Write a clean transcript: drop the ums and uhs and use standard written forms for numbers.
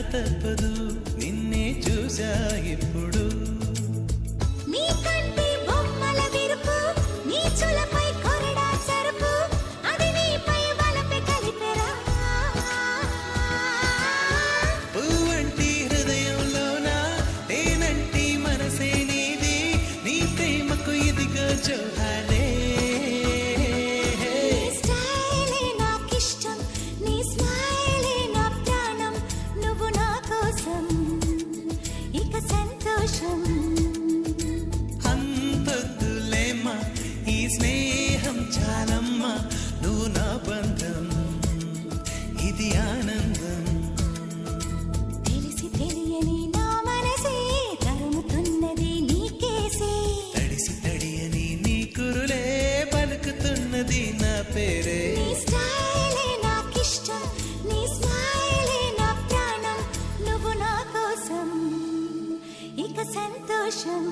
తప్పదు నిన్నే చూసా ఇప్పుడు నీ కంటి బొమ్మల విరుపు నీ చులపై కొరడా సరుపు అది నీపై వలపే కలిపెరా పువ్వంటి హృదయంలోన తేనంటి మనసే నీది నీ ప్రేమకు ఇదిగో జోహారే అంతొద్దులేమ్మా ఈ స్నేహం చాలమ్మా నువ్వు నా బంధం ఇది ఆనందం తెలిసి తెలియని నా మనసే తరుముతున్నది నీకేసే తడిసి తడియని నీ కురులే పలుకుతున్నది నా పేరే నీ స్టైలే నాకిష్టం నీ స్మైలే నా ప్రాణం నువ్వు నా కోసం ఇక సంతోషం